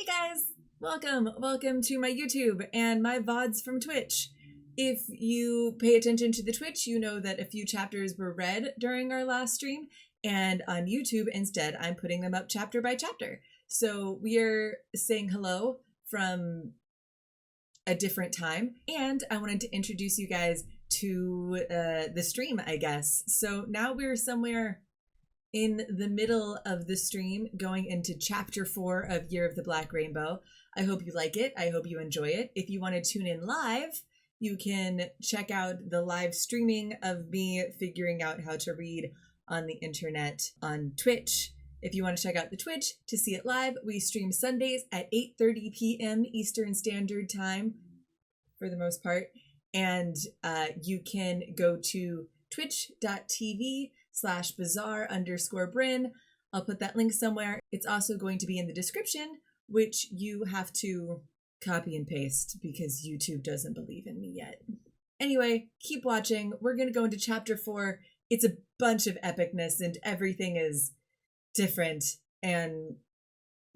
Hey guys, welcome to my YouTube and my VODs from Twitch. If you pay attention to the Twitch, you know that a few chapters were read during our last stream, and on YouTube instead, I'm putting them up chapter by chapter. So we are saying hello from a different time, and I wanted to introduce you guys to the stream, I guess. So now we're somewhere in the middle of the stream, going into chapter 4 of Year of the Black Rainbow. I hope you like it. I hope you enjoy it. If you want to tune in live, you can check out the live streaming of me figuring out how to read on the internet on Twitch. If you want to check out the Twitch to see it live, we stream Sundays at 8:30 p.m. Eastern Standard Time for the most part. And you can go to twitch.tv/bizarre_Bryn. I'll put that link somewhere. It's also going to be in the description, which you have to copy and paste because YouTube doesn't believe in me yet. Anyway, keep watching. We're going to go into chapter 4. It's a bunch of epicness and everything is different. And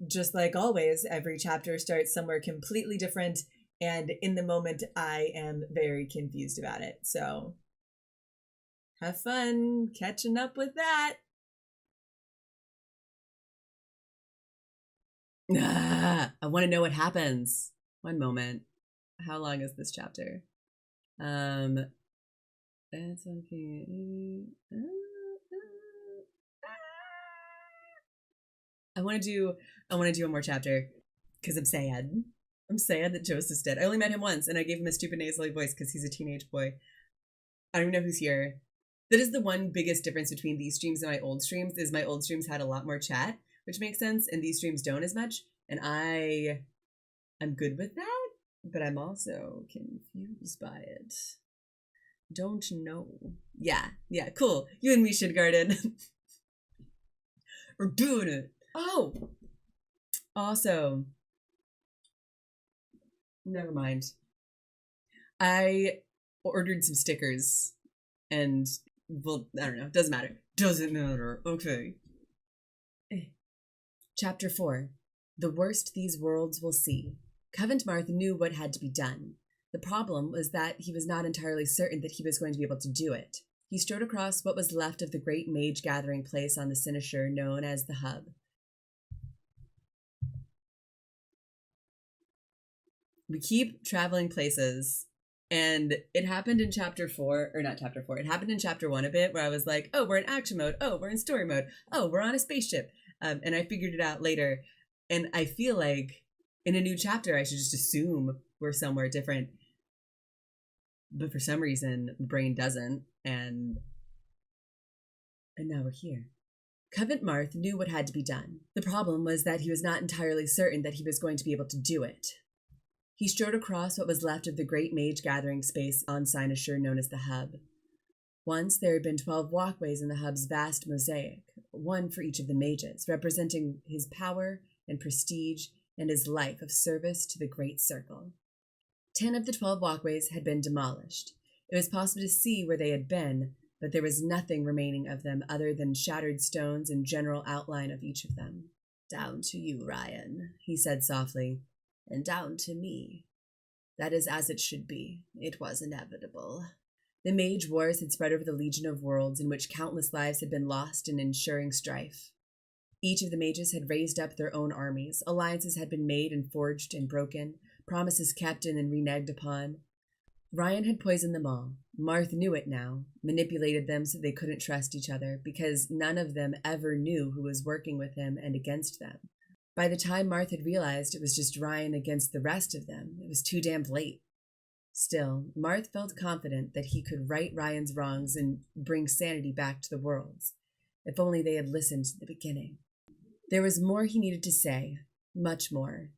just like always, every chapter starts somewhere completely different. And in the moment, I am very confused about it. So have fun catching up with that. I want to know what happens. One moment. How long is this chapter? It's okay. I want to do one more chapter because I'm sad. I'm sad that Joseph's dead. I only met him once, and I gave him a stupid nasally voice because he's a teenage boy. I don't even know who's here. That is the one biggest difference between these streams and my old streams, is my old streams had a lot more chat, which makes sense, and these streams don't as much, and I'm good with that, but I'm also confused by it. Don't know. Yeah, cool. You and me should garden. We're doing it. Oh! Also, never mind. I ordered some stickers, and well, I don't know. Doesn't matter. Doesn't matter. Okay. Chapter 4. The worst these worlds will see. Covent Marth knew what had to be done. The problem was that he was not entirely certain that he was going to be able to do it. He strode across what was left of the great mage gathering place on the Cynosure known as the Hub. We keep traveling places. And it happened in chapter 4, or not chapter 4, it happened in chapter 1 a bit, where I was like, oh, we're in action mode, oh, we're in story mode, oh, we're on a spaceship, and I figured it out later, and I feel like in a new chapter, I should just assume we're somewhere different, but for some reason, the brain doesn't, and now we're here. Covent Marth knew what had to be done. The problem was that he was not entirely certain that he was going to be able to do it. He strode across what was left of the great mage gathering space on Cynosure known as the Hub. Once there had been 12 walkways in the Hub's vast mosaic, one for each of the mages, representing his power and prestige and his life of service to the Great Circle. 10 of the 12 walkways had been demolished. It was possible to see where they had been, but there was nothing remaining of them other than shattered stones and general outline of each of them. "Down to you, Ryan," he said softly. "And down to me. That is as it should be. It was inevitable." The Mage Wars had spread over the Legion of Worlds, in which countless lives had been lost in ensuring strife. Each of the mages had raised up their own armies. Alliances had been made and forged and broken, promises kept and then reneged upon. Ryan had poisoned them all. Marth knew it now, manipulated them so they couldn't trust each other, because none of them ever knew who was working with him and against them. By the time Marth had realized it was just Ryan against the rest of them, it was too damn late. Still, Marth felt confident that he could right Ryan's wrongs and bring sanity back to the worlds. If only they had listened to the beginning. There was more he needed to say, much more.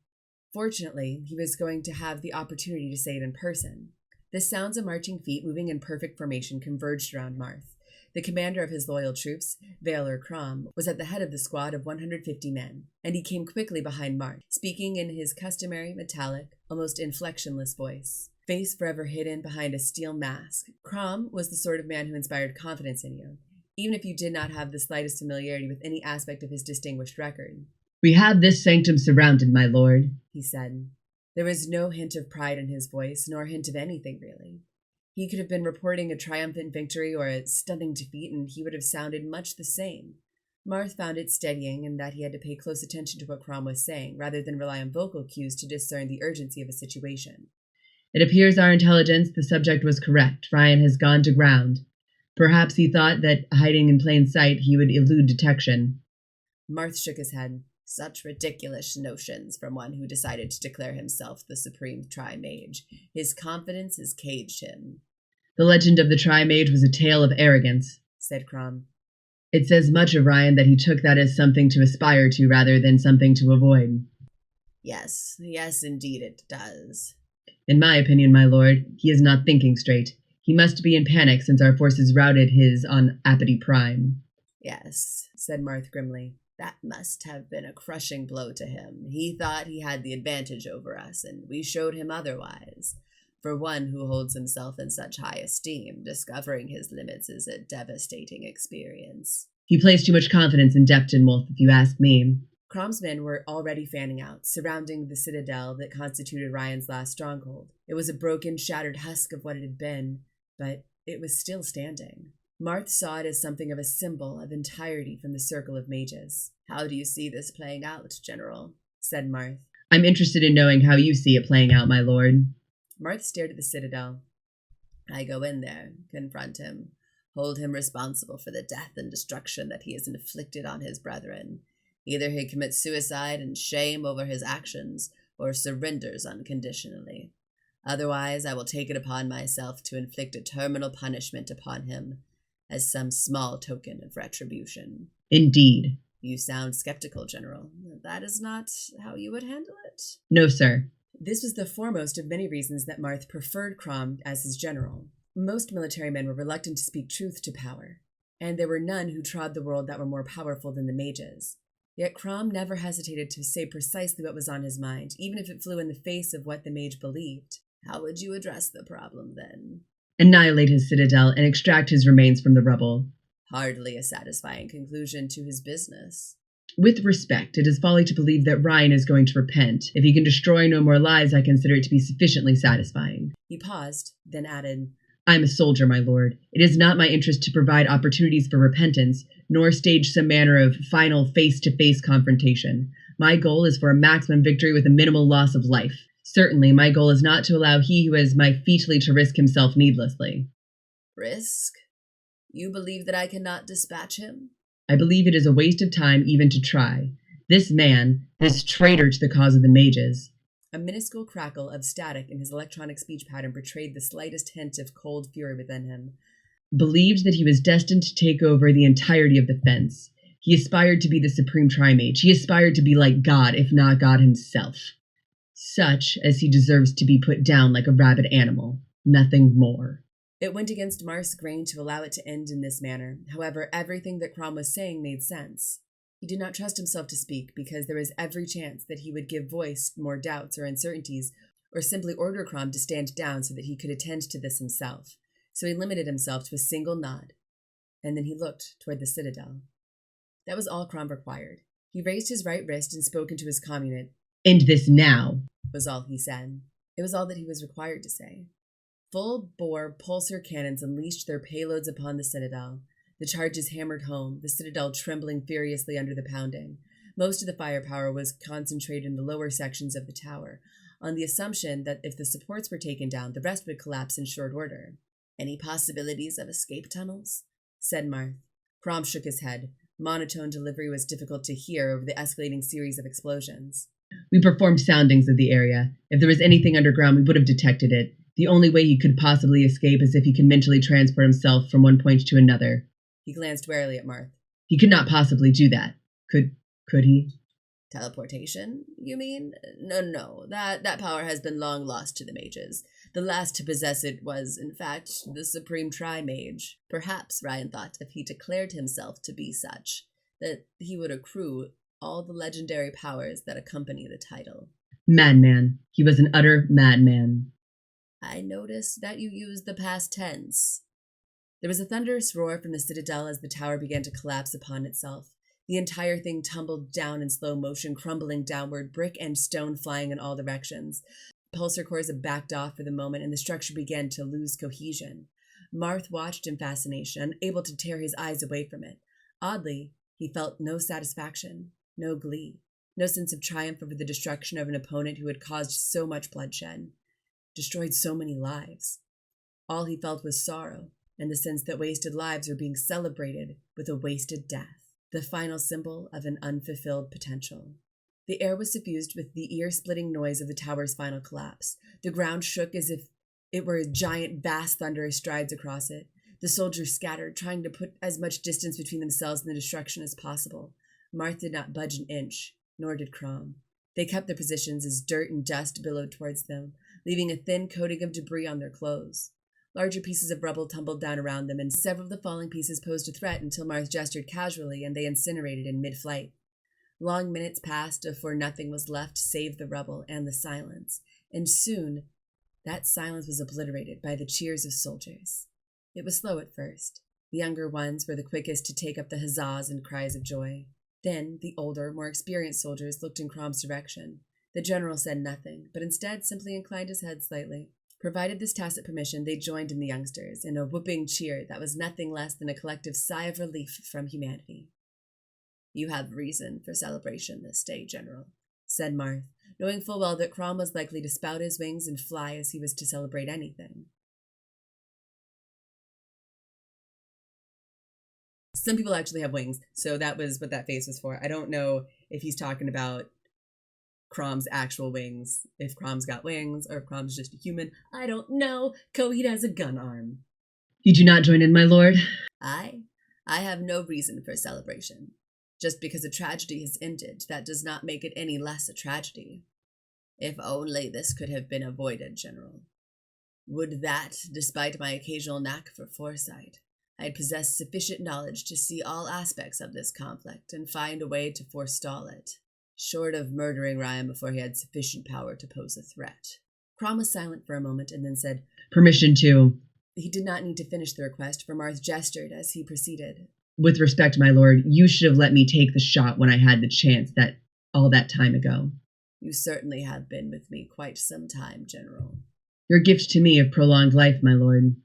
Fortunately, he was going to have the opportunity to say it in person. The sounds of marching feet moving in perfect formation converged around Marth. The commander of his loyal troops, Vielar Crom, was at the head of the squad of 150 men, and he came quickly behind Marth, speaking in his customary metallic, almost inflectionless voice. Face forever hidden behind a steel mask, Crom was the sort of man who inspired confidence in you, even if you did not have the slightest familiarity with any aspect of his distinguished record. We have this sanctum surrounded, my lord, he said. There was no hint of pride in his voice, nor hint of anything, really. He could have been reporting a triumphant victory or a stunning defeat, and he would have sounded much the same. Marth found it steadying in that he had to pay close attention to what Crom was saying, rather than rely on vocal cues to discern the urgency of a situation. It appears our intelligence, the subject was correct. Ryan has gone to ground. Perhaps he thought that, hiding in plain sight, he would elude detection. Marth shook his head. Such ridiculous notions from one who decided to declare himself the supreme Tri-Mage. His confidence has caged him. The legend of the Tri-Mage was a tale of arrogance, said Crom. It says much of Ryan that he took that as something to aspire to rather than something to avoid. Yes, indeed it does. In my opinion, my lord, he is not thinking straight. He must be in panic since our forces routed his on Apathy Prime. Yes, said Marth grimly. That must have been a crushing blow to him. He thought he had the advantage over us, and we showed him otherwise. For one who holds himself in such high esteem, discovering his limits is a devastating experience. He placed too much confidence in Wolf, if you ask me. Crom's men were already fanning out, surrounding the citadel that constituted Ryan's last stronghold. It was a broken, shattered husk of what it had been, but it was still standing. Marth saw it as something of a symbol of entirety from the circle of mages. How do you see this playing out, General? Said Marth. I'm interested in knowing how you see it playing out, my lord. Marth stared at the citadel. I go in there, confront him, hold him responsible for the death and destruction that he has inflicted on his brethren. Either he commits suicide in shame over his actions, or surrenders unconditionally. Otherwise, I will take it upon myself to inflict a terminal punishment upon him, as some small token of retribution. Indeed. You sound skeptical, General. That is not how you would handle it? No, sir. This was the foremost of many reasons that Marth preferred Crom as his general. Most military men were reluctant to speak truth to power, and there were none who trod the world that were more powerful than the mages. Yet Crom never hesitated to say precisely what was on his mind, even if it flew in the face of what the mage believed. How would you address the problem, then? Annihilate his citadel and extract his remains from the rubble. Hardly a satisfying conclusion to his business. With respect, it is folly to believe that Ryan is going to repent. If he can destroy no more lives, I consider it to be sufficiently satisfying. He paused, then added, I am a soldier, my lord. It is not my interest to provide opportunities for repentance, nor stage some manner of final face-to-face confrontation. My goal is for a maximum victory with a minimal loss of life. Certainly, my goal is not to allow he who has my featly to risk himself needlessly. Risk? You believe that I cannot dispatch him? I believe it is a waste of time even to try. This man, this traitor to the cause of the mages. A minuscule crackle of static in his electronic speech pattern betrayed the slightest hint of cold fury within him. Believed that he was destined to take over the entirety of the fence. He aspired to be the supreme Tri-Mage. He aspired to be like God, if not God himself. Such as he deserves to be put down like a rabid animal. Nothing more. It went against Marth's grain to allow it to end in this manner. However, everything that Crom was saying made sense. He did not trust himself to speak because there was every chance that he would give voice to more doubts or uncertainties, or simply order Crom to stand down so that he could attend to this himself. So he limited himself to a single nod, and then he looked toward the citadel. That was all Crom required. He raised his right wrist and spoke into his communant. End this now, was all he said. It was all that he was required to say. Full-bore pulsar cannons unleashed their payloads upon the citadel. The charges hammered home, the citadel trembling furiously under the pounding. Most of the firepower was concentrated in the lower sections of the tower, on the assumption that if the supports were taken down, the rest would collapse in short order. Any possibilities of escape tunnels? Said Marth. Crom shook his head. Monotone delivery was difficult to hear over the escalating series of explosions. We performed soundings of the area. If there was anything underground, we would have detected it. The only way he could possibly escape is if he could mentally transport himself from one point to another. He glanced warily at Marth. He could not possibly do that. Could he? Teleportation, you mean? No. That power has been long lost to the mages. The last to possess it was, in fact, the supreme Tri-Mage. Perhaps, Ryan thought, if he declared himself to be such, that he would accrue all the legendary powers that accompany the title. Madman. He was an utter madman. I notice that you use the past tense. There was a thunderous roar from the citadel as the tower began to collapse upon itself. The entire thing tumbled down in slow motion, crumbling downward, brick and stone flying in all directions. Pulsar cores had backed off for the moment, and the structure began to lose cohesion. Marth watched in fascination, unable to tear his eyes away from it. Oddly, he felt no satisfaction, no glee, no sense of triumph over the destruction of an opponent who had caused so much bloodshed, destroyed so many lives. All he felt was sorrow, and the sense that wasted lives were being celebrated with a wasted death, the final symbol of an unfulfilled potential. The air was suffused with the ear-splitting noise of the tower's final collapse. The ground shook as if it were a giant, vast thunderous strides across it. The soldiers scattered, trying to put as much distance between themselves and the destruction as possible. Marth did not budge an inch, nor did Crom. They kept their positions as dirt and dust billowed towards them, leaving a thin coating of debris on their clothes. Larger pieces of rubble tumbled down around them, and several of the falling pieces posed a threat until Marth gestured casually and they incinerated in mid-flight. Long minutes passed before nothing was left save the rubble and the silence, and soon that silence was obliterated by the cheers of soldiers. It was slow at first. The younger ones were the quickest to take up the huzzas and cries of joy. Then the older, more experienced soldiers looked in Crom's direction. The general said nothing, but instead simply inclined his head slightly. Provided this tacit permission, they joined in the youngsters in a whooping cheer that was nothing less than a collective sigh of relief from humanity. "You have reason for celebration this day, General," said Marth, knowing full well that Crom was likely to spout his wings and fly as he was to celebrate anything. Some people actually have wings, so that was what that face was for. I don't know if he's talking about Crom's actual wings, if Crom's got wings, or if Crom's just a human. I don't know. Coheed has a gun arm. "Did you not join in, my lord?" I have no reason for celebration. Just because a tragedy has ended, that does not make it any less a tragedy. If only this could have been avoided, General. Would that, despite my occasional knack for foresight, I had possessed sufficient knowledge to see all aspects of this conflict and find a way to forestall it, short of murdering Ryan before he had sufficient power to pose a threat." Crom was silent for a moment and then said, "Permission to..." He did not need to finish the request, for Marth gestured as he proceeded. "With respect, my lord, you should have let me take the shot when I had the chance all that time ago." "You certainly have been with me quite some time, General." "Your gift to me of prolonged life, my lord."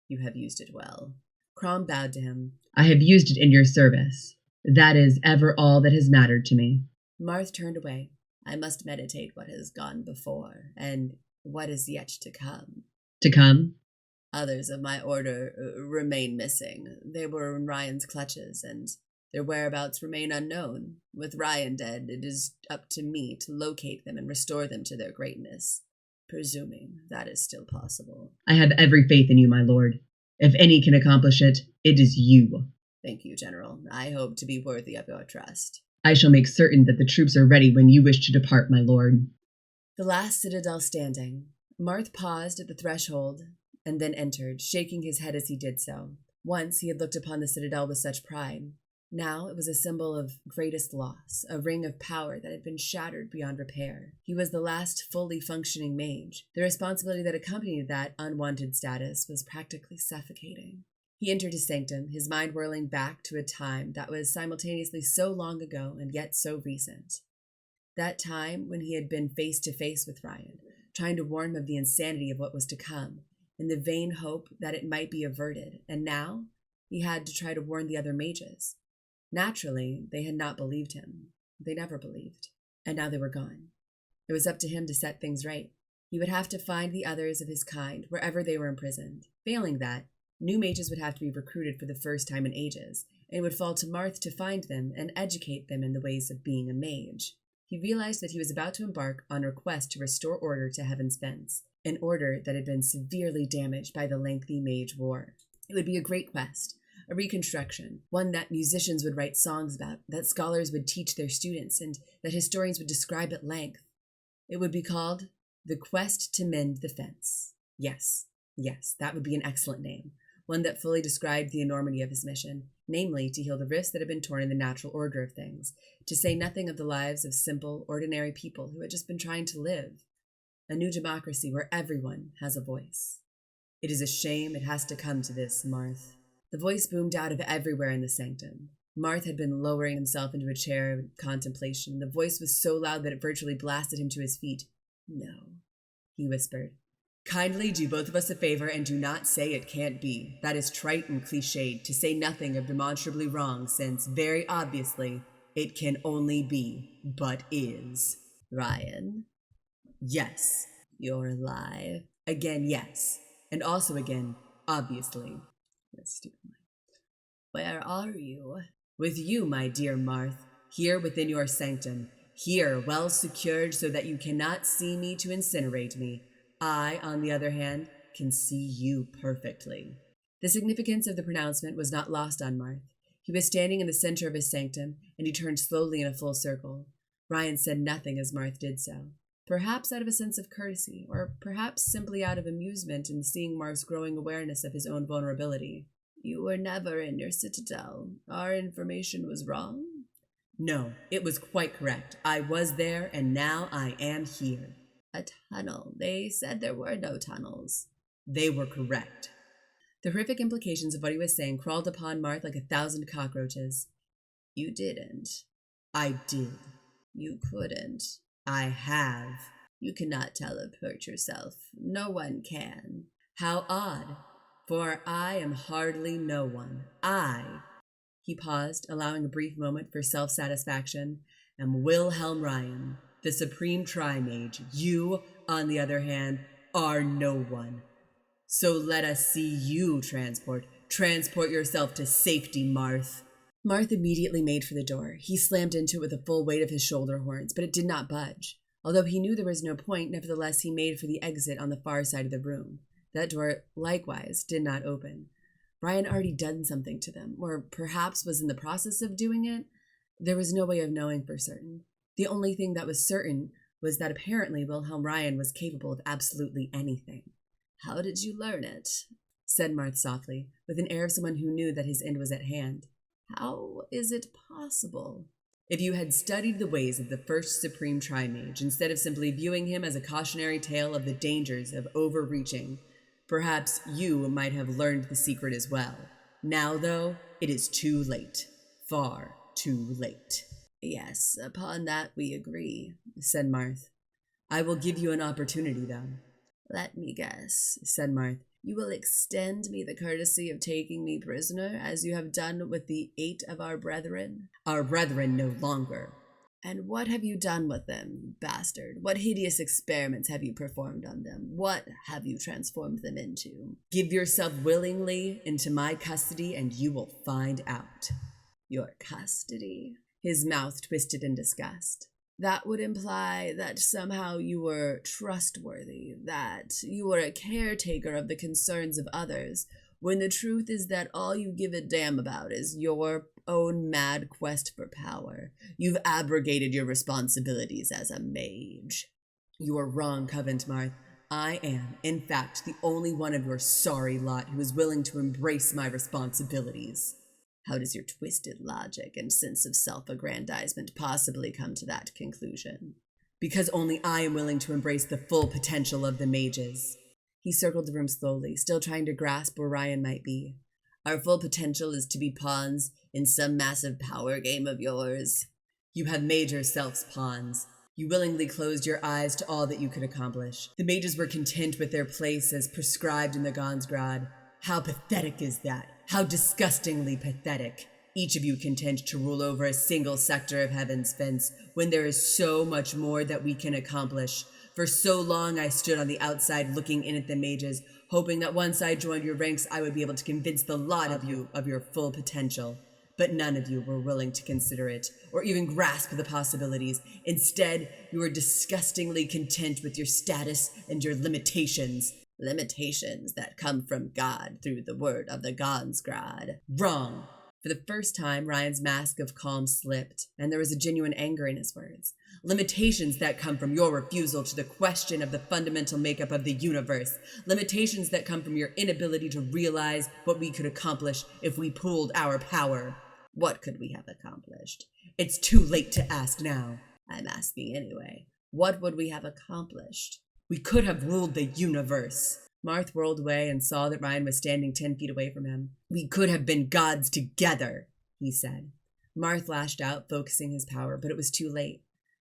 "You have used it well." Crom bowed to him. "I have used it in your service. That is ever all that has mattered to me." Marth turned away. "I must meditate what has gone before, and what is yet to come." "To come?" "Others of my order remain missing. They were in Ryan's clutches, and their whereabouts remain unknown. With Ryan dead, it is up to me to locate them and restore them to their greatness, presuming that is still possible." "I have every faith in you, my lord. If any can accomplish it, it is you." "Thank you, General. I hope to be worthy of your trust." "I shall make certain that the troops are ready when you wish to depart, my lord." The last citadel standing. Marth paused at the threshold and then entered, shaking his head as he did so. Once he had looked upon the citadel with such pride. Now it was a symbol of greatest loss, a ring of power that had been shattered beyond repair. He was the last fully functioning mage. The responsibility that accompanied that unwanted status was practically suffocating. He entered his sanctum, his mind whirling back to a time that was simultaneously so long ago and yet so recent. That time when he had been face to face with Ryan, trying to warn him of the insanity of what was to come, in the vain hope that it might be averted, and now he had to try to warn the other mages. Naturally, they had not believed him. They never believed. And now they were gone. It was up to him to set things right. He would have to find the others of his kind wherever they were imprisoned. Failing that, new mages would have to be recruited for the first time in ages, and it would fall to Marth to find them and educate them in the ways of being a mage. He realized that he was about to embark on a quest to restore order to Heaven's Fence, an order that had been severely damaged by the lengthy Mage War. It would be a great quest, a reconstruction, one that musicians would write songs about, that scholars would teach their students, and that historians would describe at length. It would be called The Quest to Mend the Fence. Yes, that would be an excellent name, one that fully described the enormity of his mission, namely to heal the rifts that had been torn in the natural order of things, to say nothing of the lives of simple, ordinary people who had just been trying to live. A new democracy where everyone has a voice. "It is a shame it has to come to this, Marth." The voice boomed out of everywhere in the sanctum. Marth had been lowering himself into a chair of contemplation. The voice was so loud that it virtually blasted him to his feet. "No," he whispered. "Kindly do both of us a favor and do not say it can't be. That is trite and cliched, to say nothing of demonstrably wrong, since, very obviously, it can only be, but is. Ryan." "Yes, you're alive." Again, yes. And also again, obviously. That's stupid. "Where are you?" "With you, my dear Marth, here within your sanctum, here well secured so that you cannot see me to incinerate me. I, on the other hand, can see you perfectly." The significance of the pronouncement was not lost on Marth. He was standing in the center of his sanctum, and he turned slowly in a full circle. Ryan said nothing as Marth did so, perhaps out of a sense of courtesy, or perhaps simply out of amusement in seeing Marth's growing awareness of his own vulnerability. "You were never in your citadel. Our information was wrong?" "No, it was quite correct. I was there, and now I am here." "A tunnel. They said there were no tunnels." "They were correct." The horrific implications of what he was saying crawled upon Marth like 1,000 cockroaches. "You didn't." "I did." "You couldn't." "I have." "You cannot teleport yourself. No one can." "How odd. For I am hardly no one. He paused, allowing a brief moment for self-satisfaction, "am Wilhelm Ryan, the supreme Tri-Mage. You, on the other hand, are no one. So let us see you transport yourself to safety, Marth." Marth immediately made for the door. He slammed into it with the full weight of his shoulder horns, but it did not budge. Although he knew there was no point, nevertheless he made for the exit on the far side of the room. That door, likewise, did not open. Ryan already done something to them, or perhaps was in the process of doing it. There was no way of knowing for certain. The only thing that was certain was that apparently Wilhelm Ryan was capable of absolutely anything. "How did you learn it?" said Marth softly, with an air of someone who knew that his end was at hand. "How is it possible?" "If you had studied the ways of the first supreme Tri-Mage, instead of simply viewing him as a cautionary tale of the dangers of overreaching, perhaps you might have learned the secret as well. Now, though, it is too late. Far too late." "Yes, upon that we agree," said Marth. "I will give you an opportunity, though." "Let me guess," said Marth. "You will extend me the courtesy of taking me prisoner, as you have done with the 8 of our brethren?" "Our brethren no longer." "And what have you done with them, you bastard? What hideous experiments have you performed on them? What have you transformed them into?" "Give yourself willingly into my custody, and you will find out." "Your custody?" His mouth twisted in disgust. "That would imply that somehow you were trustworthy, that you were a caretaker of the concerns of others, when the truth is that all you give a damn about is your own mad quest for power. You've abrogated your responsibilities as a mage." "You are wrong, Covent Marth. I am, in fact, the only one of your sorry lot who is willing to embrace my responsibilities." "How does your twisted logic and sense of self-aggrandizement possibly come to that conclusion?" "Because only I am willing to embrace the full potential of the mages." He circled the room slowly, still trying to grasp where Ryan might be. "Our full potential is to be pawns in some massive power game of yours." "You have made yourselves pawns. You willingly closed your eyes to all that you could accomplish. The mages were content with their place as prescribed in the Gonsgrad. How pathetic is that? How disgustingly pathetic. Each of you content to rule over a single sector of heaven's fence, when there is so much more that we can accomplish. For so long I stood on the outside looking in at the mages, hoping that once I joined your ranks I would be able to convince the lot of you of your full potential. But none of you were willing to consider it, or even grasp the possibilities. Instead, you were disgustingly content with your status and your limitations. Limitations that come from God through the word of the Gonsgrad." "Wrong." For the first time, Ryan's mask of calm slipped, and there was a genuine anger in his words. "Limitations that come from your refusal to the question of the fundamental makeup of the universe. Limitations that come from your inability to realize what we could accomplish if we pooled our power." "What could we have accomplished?" "It's too late to ask now." "I'm asking anyway. What would we have accomplished?" "We could have ruled the universe." Marth whirled away and saw that Ryan was standing 10 feet away from him. "We could have been gods together," he said. Marth lashed out, focusing his power, but it was too late.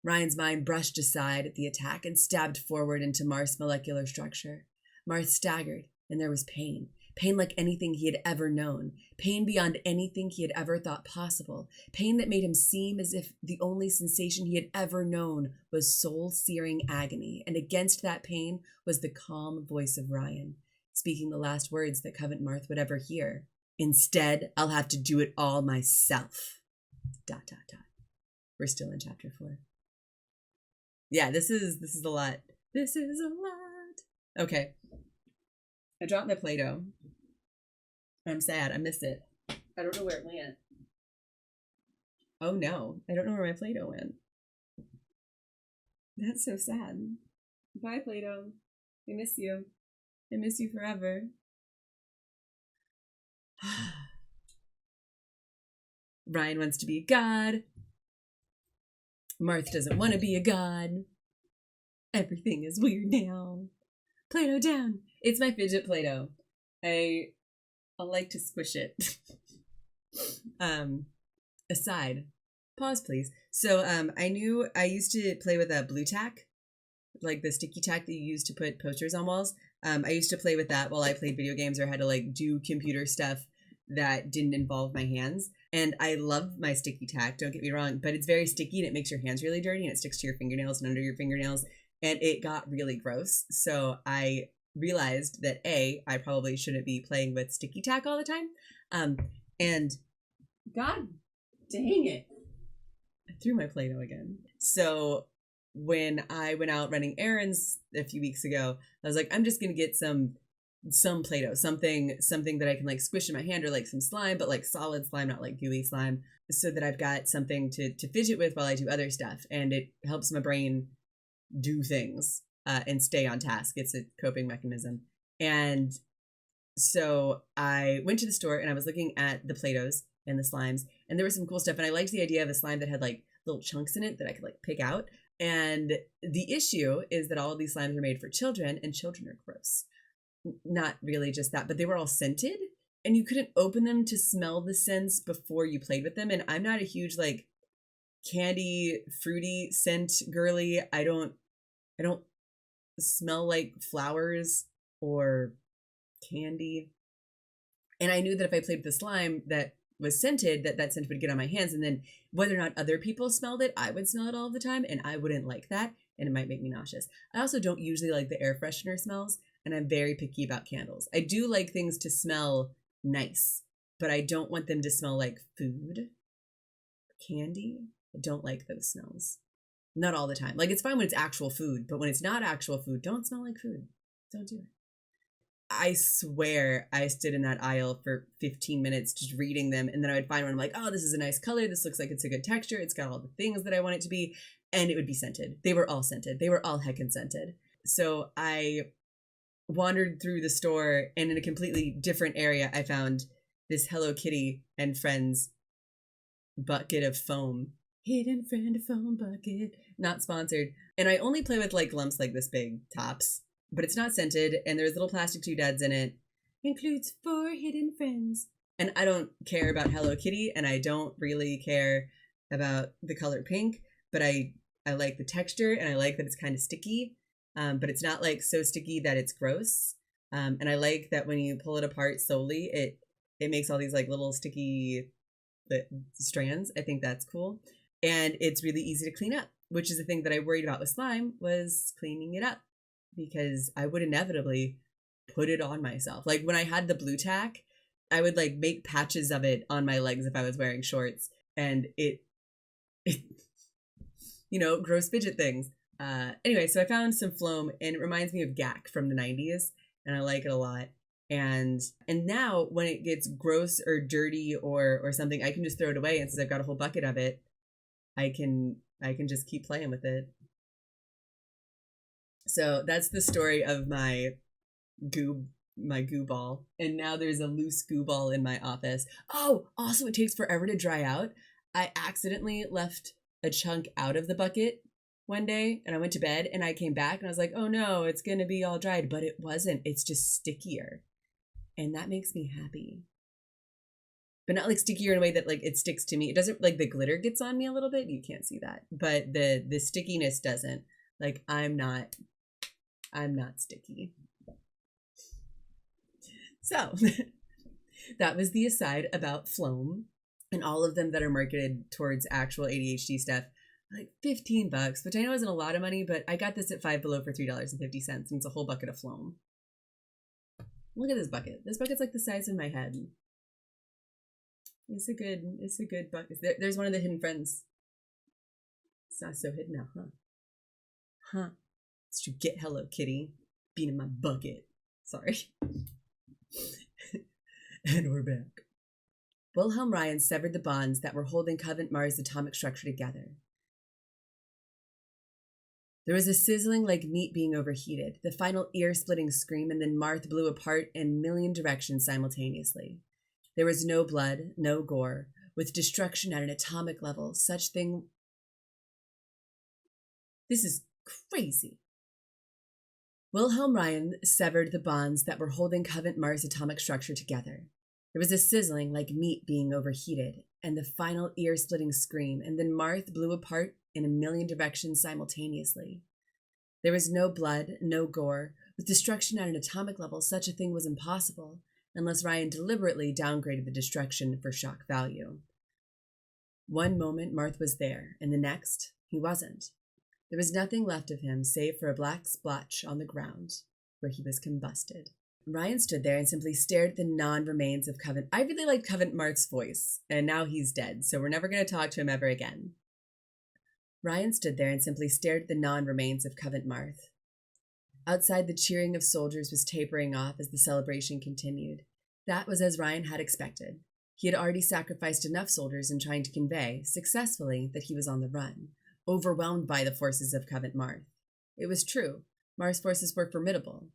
Ryan's mind brushed aside at the attack and stabbed forward into Marth's molecular structure. Marth staggered, and there was pain. Pain like anything he had ever known. Pain beyond anything he had ever thought possible. Pain that made him seem as if the only sensation he had ever known was soul-searing agony, and against that pain was the calm voice of Ryan, speaking the last words that Covent Marth would ever hear. Instead, I'll have to do it all myself. ... We're still in chapter 4. Yeah, this is a lot. This is a lot. Okay. I dropped my Play-Doh. I'm sad. I missed it. I don't know where it went. Oh no. I don't know where my Play-Doh went. That's so sad. Bye, Play-Doh. I miss you. I miss you forever. Ryan wants to be a god. Marth doesn't want to be a god. Everything is weird now. Play-Doh down. It's my fidget Play-Doh. I like to squish it. Aside. Pause, please. So I used to play with a blue tack, like the sticky tack that you use to put posters on walls. I used to play with that while I played video games or had to like do computer stuff that didn't involve my hands. And I love my sticky tack, don't get me wrong, but it's very sticky and it makes your hands really dirty and it sticks to your fingernails and under your fingernails. And it got really gross. So I realized that I probably shouldn't be playing with sticky tack all the time. And god dang it, I threw my Play-Doh again. So when I went out running errands a few weeks ago, I was like, I'm just gonna get some Play-Doh, something that I can like squish in my hand, or like some slime, but like solid slime, not like gooey slime, so that I've got something to fidget with while I do other stuff. And it helps my brain do things and stay on task. It's a coping mechanism. And so I went to the store and I was looking at the Play-Dohs and the slimes, and there was some cool stuff. And I liked the idea of a slime that had like little chunks in it that I could like pick out. And the issue is that all of these slimes are made for children, and children are gross. Not really just that, but they were all scented, and you couldn't open them to smell the scents before you played with them. And I'm not a huge like candy, fruity scent girly. I don't smell like flowers or candy. And I knew that if I played with the slime that was scented, that scent would get on my hands, and then whether or not other people smelled it, I would smell it all the time, and I wouldn't like that, and it might make me nauseous. I also don't usually like the air freshener smells, and I'm very picky about candles. I do like things to smell nice, but I don't want them to smell like food, candy. I don't like those smells. Not all the time. Like, it's fine when it's actual food, but when it's not actual food, don't smell like food. Don't do it. I swear I stood in that aisle for 15 minutes just reading them, and then I would find one. I'm like, oh, this is a nice color. This looks like it's a good texture. It's got all the things that I want it to be. And it would be scented. They were all scented. They were all heckin' scented. So I wandered through the store, and in a completely different area, I found this Hello Kitty and Friends bucket of foam. Hidden friend foam bucket. Not sponsored. And I only play with like lumps like this big, tops. But it's not scented, and there's little plastic doodads in it. Includes 4 hidden friends. And I don't care about Hello Kitty, and I don't really care about the color pink, but I like the texture, and I like that it's kind of sticky, but it's not like so sticky that it's gross. And I like that when you pull it apart slowly, it makes all these like little sticky strands. I think that's cool. And it's really easy to clean up, which is the thing that I worried about with slime, was cleaning it up, because I would inevitably put it on myself. Like when I had the blue tack, I would like make patches of it on my legs if I was wearing shorts, and it gross fidget things. Anyway, so I found some FLOAM, and it reminds me of GAC from the 90s, and I like it a lot. And now when it gets gross or dirty or something, I can just throw it away, and since I've got a whole bucket of it, I can just keep playing with it. So that's the story of my goo ball. And now there's a loose goo ball in my office. Oh, also it takes forever to dry out. I accidentally left a chunk out of the bucket one day, and I went to bed, and I came back and I was like, oh no, it's gonna be all dried. But it wasn't. It's just stickier. And that makes me happy. but not like stickier in a way that like it sticks to me. It doesn't like the glitter gets on me a little bit. You can't see that, but the stickiness doesn't. Like I'm not sticky. So that was the aside about FLOAM and all of them that are marketed towards actual ADHD stuff. Like $15, which I know isn't a lot of money, but I got this at Five Below for $3.50, and it's a whole bucket of FLOAM. Look at this bucket. This bucket's like the size of my head. It's a good bucket. There's one of the hidden friends. It's not so hidden now, huh? It's to get Hello Kitty being in my bucket. Sorry. And we're back. Wilhelm Ryan severed the bonds that were holding Covent Marth's atomic structure together. There was a sizzling like meat being overheated, the final ear-splitting scream, and then Marth blew apart in a million directions simultaneously. There was no blood, no gore, with destruction at an atomic level. This is crazy. Wilhelm Ryan severed the bonds that were holding Covent Marth's atomic structure together. There was a sizzling like meat being overheated, and the final ear-splitting scream, and then Marth blew apart in a million directions simultaneously. There was no blood, no gore. With destruction at an atomic level, such a thing was impossible, unless Ryan deliberately downgraded the destruction for shock value. One moment, Marth was there, and the next, he wasn't. There was nothing left of him save for a black splotch on the ground, where he was combusted. Ryan stood there and simply stared at the non-remains of Covent. I really liked Covent Marth's voice, and now he's dead, so we're never going to talk to him ever again. Ryan stood there and simply stared at the non-remains of Covent Marth. Outside, the cheering of soldiers was tapering off as the celebration continued. That was as Ryan had expected. He had already sacrificed enough soldiers in trying to convey, successfully, that he was on the run, overwhelmed by the forces of Covent Marth. It was true. Marth's forces were formidable.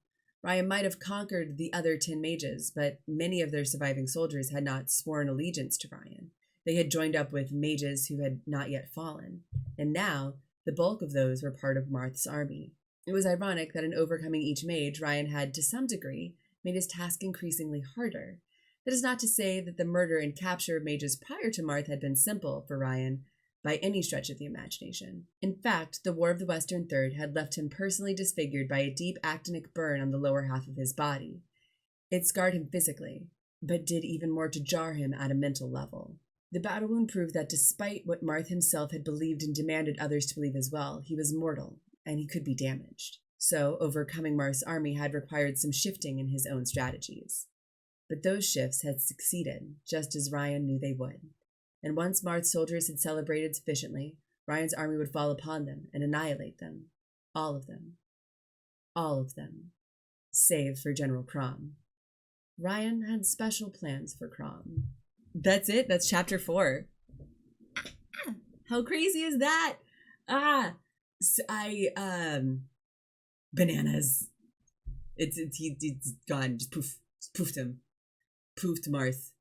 Ryan might have conquered the other 10 mages, but many of their surviving soldiers had not sworn allegiance to Ryan. They had joined up with mages who had not yet fallen, and now the bulk of those were part of Marth's army. It was ironic that in overcoming each mage, Ryan had, to some degree, made his task increasingly harder. That is not to say that the murder and capture of mages prior to Marth had been simple for Ryan by any stretch of the imagination. In fact, the War of the Western Third had left him personally disfigured by a deep actinic burn on the lower half of his body. It scarred him physically, but did even more to jar him at a mental level. The battle wound proved that despite what Marth himself had believed and demanded others to believe as well, he was mortal, and he could be damaged. So, overcoming Marth's army had required some shifting in his own strategies. But those shifts had succeeded, just as Ryan knew they would. And once Marth's soldiers had celebrated sufficiently, Ryan's army would fall upon them and annihilate them. All of them. All of them. Save for General Crom. Ryan had special plans for Crom. That's it. That's chapter 4. How crazy is that? Bananas. It's gone. Just poof. Poofed him. Poofed Marth.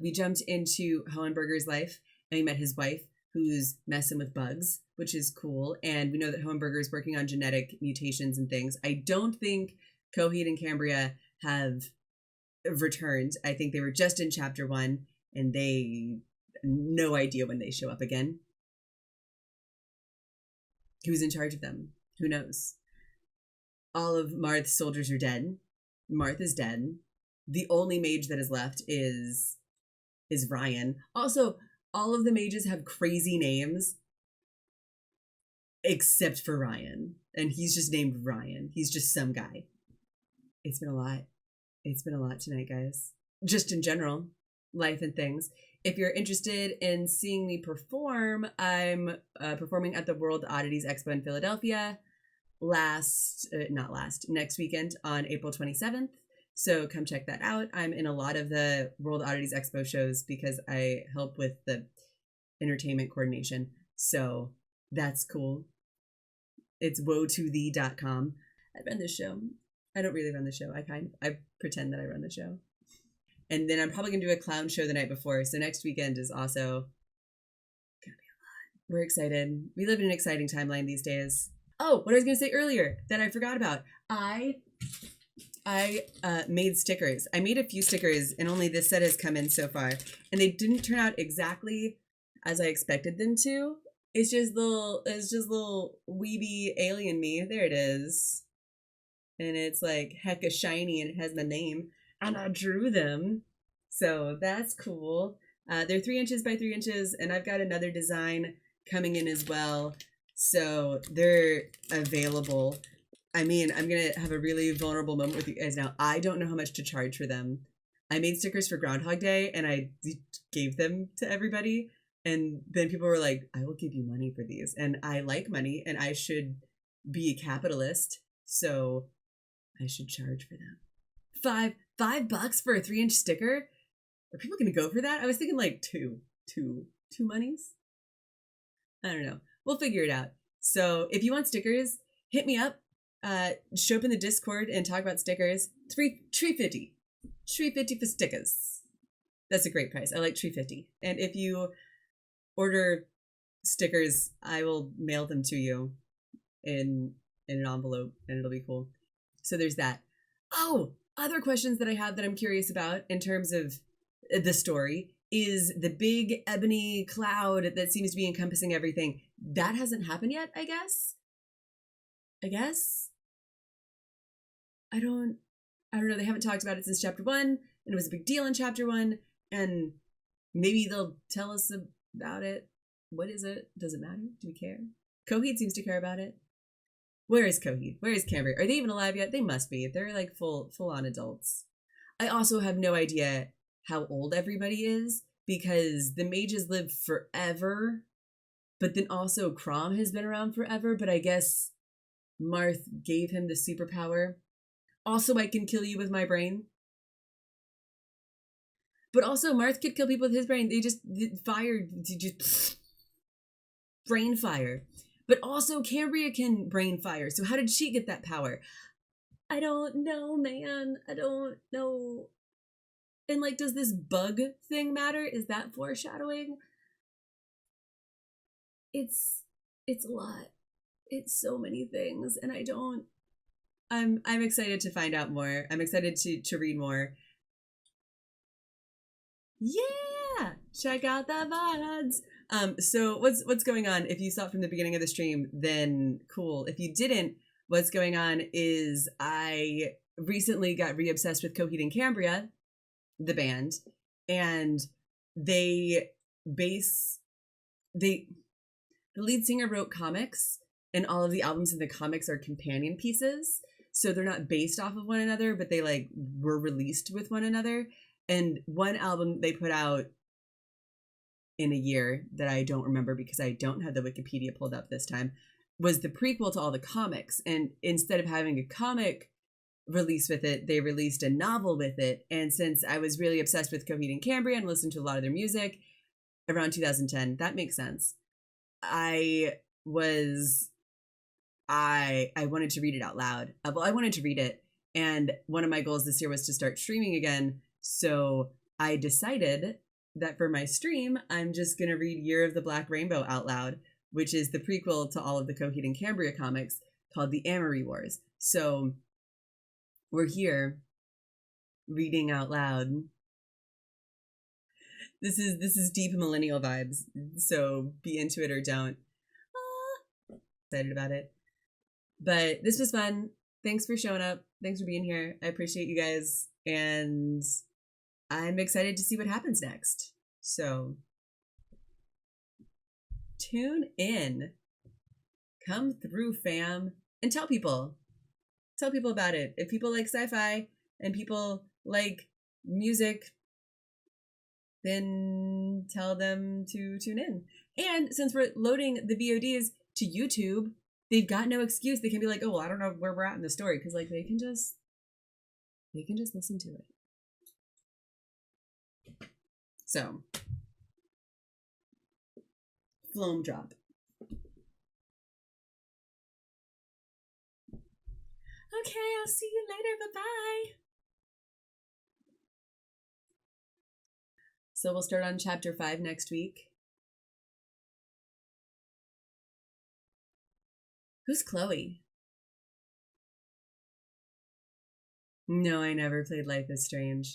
We jumped into Hohenberger's life, and we met his wife, who's messing with bugs, which is cool. And we know that Hohenberger is working on genetic mutations and things. I don't think Coheed and Cambria have returned. I think they were just in chapter 1, and they no idea when they show up again. Who's in charge of them? Who knows? All of Marth's soldiers are dead. Marth is dead. The only mage that is left is Ryan. Also, all of the mages have crazy names except for Ryan. And he's just named Ryan. He's just some guy. It's been a lot. It's been a lot tonight, guys. Just in general, life and things. If you're interested in seeing me perform, I'm performing at the World Oddities Expo in Philadelphia next weekend on April 27th. So come check that out. I'm in a lot of the World Oddities Expo shows because I help with the entertainment coordination. So that's cool. It's woetothee.com. I run the show. I don't really run the show. I pretend that I run the show. And then I'm probably going to do a clown show the night before. So next weekend is also going to be a lot. We're excited. We live in an exciting timeline these days. Oh, what I was going to say earlier that I forgot about. I I made stickers. I made a few stickers, and only this set has come in so far, and they didn't turn out exactly as I expected them to. It's just little weeby alien me. There it is, and it's like hecka shiny, and it has my name, and I drew them, so that's cool. They're 3 inches by 3 inches, and I've got another design coming in as well, so they're available. I mean, I'm going to have a really vulnerable moment with you guys now. I don't know how much to charge for them. I made stickers for Groundhog Day, and I gave them to everybody. And then people were like, I will give you money for these. And I like money, and I should be a capitalist. So I should charge for them. $5 for a 3-inch sticker? Are people going to go for that? I was thinking like two monies. I don't know. We'll figure it out. So if you want stickers, hit me up. Show up in the Discord and talk about stickers. $3.50 for stickers. That's a great price. I like $3.50. And if you order stickers, I will mail them to you in an envelope, and it'll be cool. So there's that. Oh, other questions that I have that I'm curious about in terms of the story is the big ebony cloud that seems to be encompassing everything. That hasn't happened yet, I guess. I don't know. They haven't talked about it since chapter 1, and it was a big deal in chapter 1, and maybe they'll tell us about it. What is it? Does it matter? Do we care? Coheed seems to care about it. Where is Coheed? Where is Cambria? Are they even alive yet? They must be. They're like full on adults. I also have no idea how old everybody is, because the mages live forever, but then also Crom has been around forever, but I guess Marth gave him the superpower. Also, I can kill you with my brain. But also, Marth could kill people with his brain. They just brain fire. But also, Cambria can brain fire. So how did she get that power? I don't know, man. I don't know. And like, does this bug thing matter? Is that foreshadowing? It's a lot. It's so many things, and I'm excited to find out more. I'm excited to read more. Yeah, check out that VODs. So what's going on? If you saw it from the beginning of the stream, then cool. If you didn't, what's going on is I recently got re-obsessed with Coheed and Cambria, the band, and the lead singer wrote comics, and all of the albums in the comics are companion pieces. So they're not based off of one another, but they like were released with one another. And one album they put out in a year that I don't remember because I don't have the Wikipedia pulled up this time was the prequel to all the comics. And instead of having a comic release with it, they released a novel with it. And since I was really obsessed with Coheed and Cambria and listened to a lot of their music around 2010, that makes sense. I wanted to read it out loud. Well, I wanted to read it, and one of my goals this year was to start streaming again. So I decided that for my stream, I'm just going to read Year of the Black Rainbow out loud, which is the prequel to all of the Coheed and Cambria comics called the Mage Wars. So we're here reading out loud. This is deep millennial vibes, so be into it or don't. Excited about it. But this was fun. Thanks for showing up. Thanks for being here. I appreciate you guys, and I'm excited to see what happens next. So tune in. Come through, fam, and tell people. Tell people about it. If people like sci-fi and people like music, then tell them to tune in. And since we're loading the VODs to YouTube, they've got no excuse. They can be like, oh, well, I don't know where we're at in the story, because like they can just listen to it. So FLOAM drop. Okay, I'll see you later. Bye-bye. So we'll start on chapter 5 next week. Who's Chloe? No, I never played Life is Strange.